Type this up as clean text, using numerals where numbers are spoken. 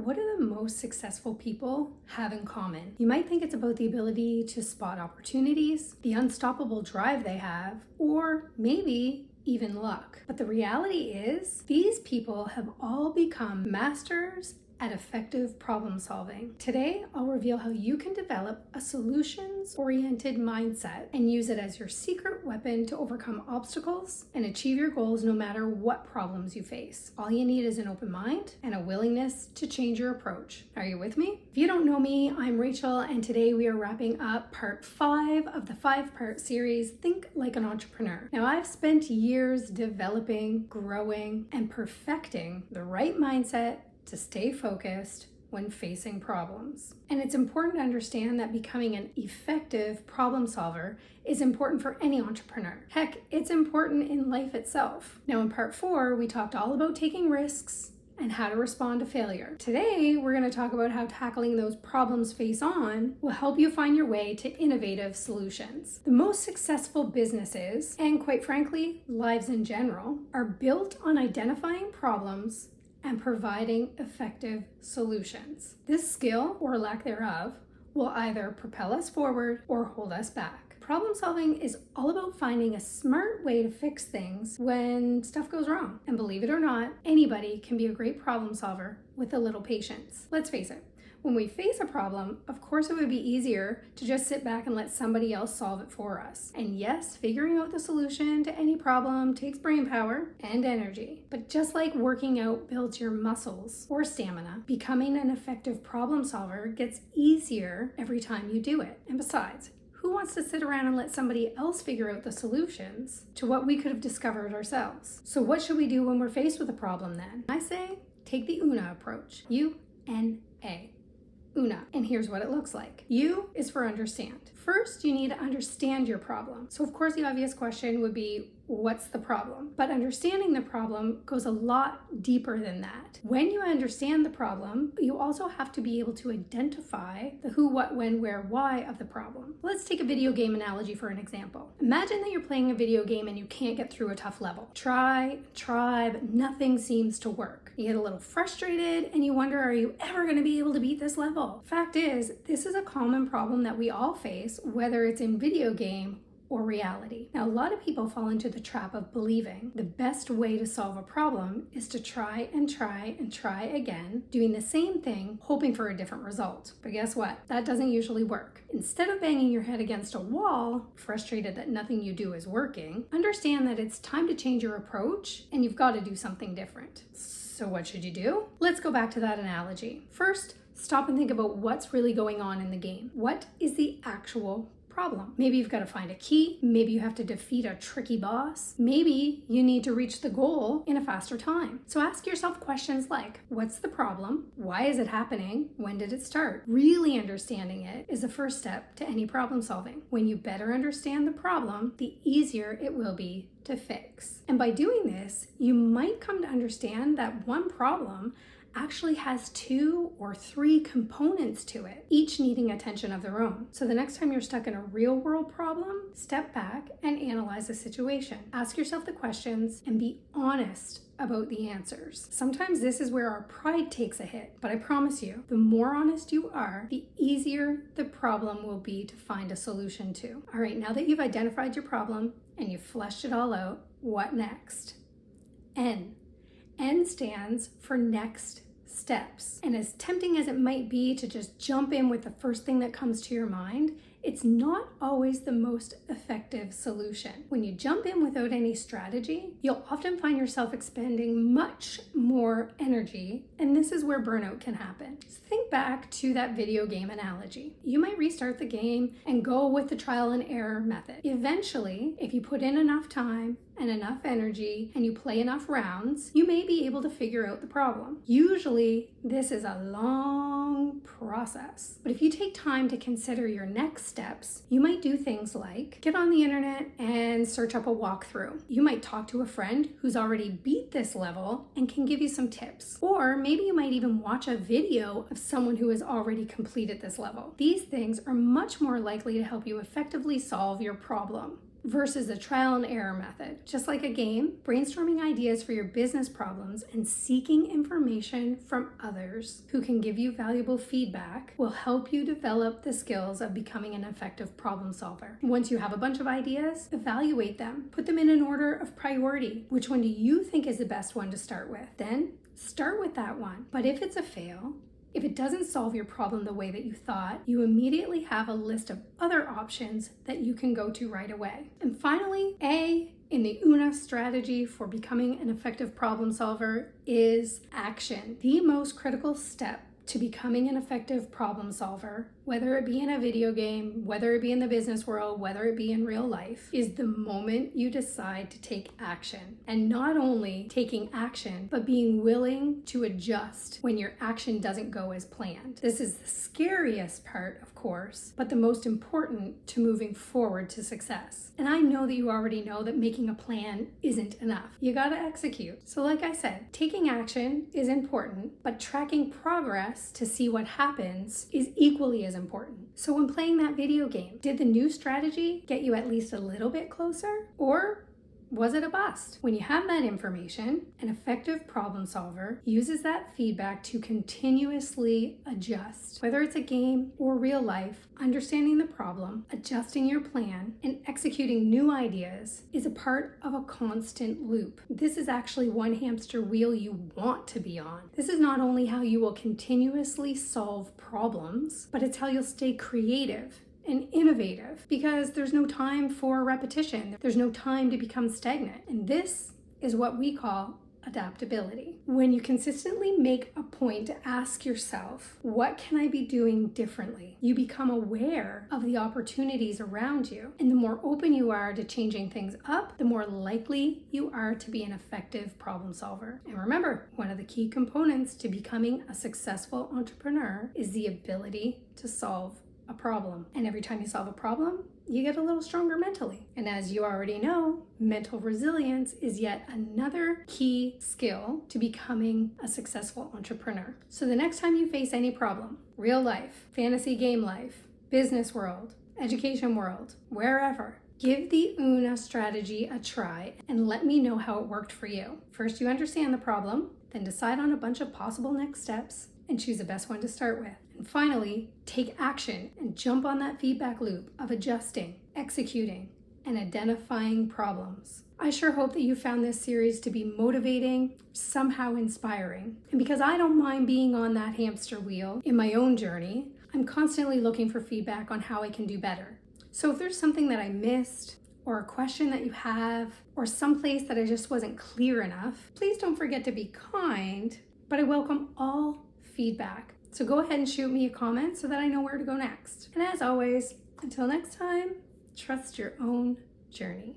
what do the most successful people have in common? You might think it's about the ability to spot opportunities, the unstoppable drive they have, or maybe even luck. But the reality is, these people have all become masters at effective problem solving. Today, I'll reveal how you can develop a solutions-oriented mindset and use it as your secret weapon to overcome obstacles and achieve your goals no matter what problems you face. All you need is an open mind and a willingness to change your approach. Are you with me? If you don't know me, I'm Rachel, and today we are wrapping up part 5 of the 5-part series, Think Like an Entrepreneur. Now, I've spent years developing, growing, and perfecting the right mindset to stay focused when facing problems. And it's important to understand that becoming an effective problem solver is important for any entrepreneur. Heck, it's important in life itself. Now, in part 4, we talked all about taking risks and how to respond to failure. Today, we're going to talk about how tackling those problems face on will help you find your way to innovative solutions. The most successful businesses, and quite frankly, lives in general, are built on identifying problems and providing effective solutions. This skill, or lack thereof, will either propel us forward or hold us back. Problem solving is all about finding a smart way to fix things when stuff goes wrong. And believe it or not, anybody can be a great problem solver with a little patience. Let's face it, when we face a problem, of course it would be easier to just sit back and let somebody else solve it for us. And yes, figuring out the solution to any problem takes brain power and energy. But just like working out builds your muscles or stamina, becoming an effective problem solver gets easier every time you do it. And besides, who wants to sit around and let somebody else figure out the solutions to what we could have discovered ourselves? So what should we do when we're faced with a problem then? I say, take the UNA approach. U-N-A. UNA. And here's what it looks like. U is for understand. First, you need to understand your problem. So of course, the obvious question would be, what's the problem? But understanding the problem goes a lot deeper than that. When you understand the problem, you also have to be able to identify the who, what, when, where, why of the problem. Let's take a video game analogy for an example. Imagine that you're playing a video game and you can't get through a tough level. Try, but nothing seems to work. You get a little frustrated and you wonder, are you ever going to be able to beat this level? Fact is, this is a common problem that we all face, whether it's in video game or reality. Now, a lot of people fall into the trap of believing the best way to solve a problem is to try and try again, doing the same thing, hoping for a different result. But guess what? That doesn't usually work. Instead of banging your head against a wall, frustrated that nothing you do is working, understand that it's time to change your approach and you've got to do something different. So what should you do? Let's go back to that analogy. First, stop and think about what's really going on in the game. What is the actual problem? Maybe you've got to find a key. Maybe you have to defeat a tricky boss. Maybe you need to reach the goal in a faster time. So ask yourself questions like, what's the problem? Why is it happening? When did it start? Really understanding it is the first step to any problem solving. When you better understand the problem, the easier it will be to fix. And by doing this, you might come to understand that one problem actually has 2 or 3 components to it, each needing attention of their own. So the next time you're stuck in a real world problem, step back and analyze the situation. Ask yourself the questions and be honest about the answers. Sometimes this is where our pride takes a hit, but I promise you, the more honest you are, the easier the problem will be to find a solution to. All right, now that you've identified your problem and you've fleshed it all out, what next? N. N stands for next steps. And as tempting as it might be to just jump in with the first thing that comes to your mind, it's not always the most effective solution. When you jump in without any strategy, you'll often find yourself expending much more energy, and this is where burnout can happen. So think back to that video game analogy. You might restart the game and go with the trial and error method. Eventually, if you put in enough time and enough energy and you play enough rounds, you may be able to figure out the problem. Usually, this is a long process. But if you take time to consider your next steps, you might do things like get on the internet and search up a walkthrough. You might talk to a friend who's already beat this level and can give you some tips. Or maybe you might even watch a video of someone who has already completed this level. These things are much more likely to help you effectively solve your problem. versus the trial and error method. Just like a game, brainstorming ideas for your business problems and seeking information from others who can give you valuable feedback will help you develop the skills of becoming an effective problem solver. Once you have a bunch of ideas, evaluate them. Put them in an order of priority. Which one do you think is the best one to start with? Then start with that one. But if it's a fail, if it doesn't solve your problem the way that you thought, you immediately have a list of other options that you can go to right away. And finally, A in the UNA strategy for becoming an effective problem solver is action. The most critical step to becoming an effective problem solver, whether it be in a video game, whether it be in the business world, whether it be in real life, is the moment you decide to take action. And not only taking action, but being willing to adjust when your action doesn't go as planned. This is the scariest part, of course, but the most important to moving forward to success. And I know that you already know that making a plan isn't enough. You gotta execute. So like I said, taking action is important, but tracking progress to see what happens is equally as important. So when playing that video game, did the new strategy get you at least a little bit closer? Or was it a bust? When you have that information, an effective problem solver uses that feedback to continuously adjust. Whether it's a game or real life, understanding the problem, adjusting your plan, and executing new ideas is a part of a constant loop. This is actually one hamster wheel you want to be on. This is not only how you will continuously solve problems, but it's how you'll stay creative and innovative, because there's no time for repetition. There's no time to become stagnant. And this is what we call adaptability. When you consistently make a point to ask yourself, what can I be doing differently? You become aware of the opportunities around you. And the more open you are to changing things up, the more likely you are to be an effective problem solver. And remember, one of the key components to becoming a successful entrepreneur is the ability to solve a problem. And every time you solve a problem, you get a little stronger mentally. And as you already know, mental resilience is yet another key skill to becoming a successful entrepreneur. So the next time you face any problem, real life, fantasy game life, business world, education world, wherever, give the UNA strategy a try and let me know how it worked for you. First, you understand the problem, then decide on a bunch of possible next steps and choose the best one to start with. And finally, take action and jump on that feedback loop of adjusting, executing, and identifying problems. I sure hope that you found this series to be motivating, somehow inspiring. And because I don't mind being on that hamster wheel in my own journey, I'm constantly looking for feedback on how I can do better. So if there's something that I missed, or a question that you have, or someplace that I just wasn't clear enough, please don't forget to be kind, but I welcome all feedback. So go ahead and shoot me a comment so that I know where to go next. And as always, until next time, trust your own journey.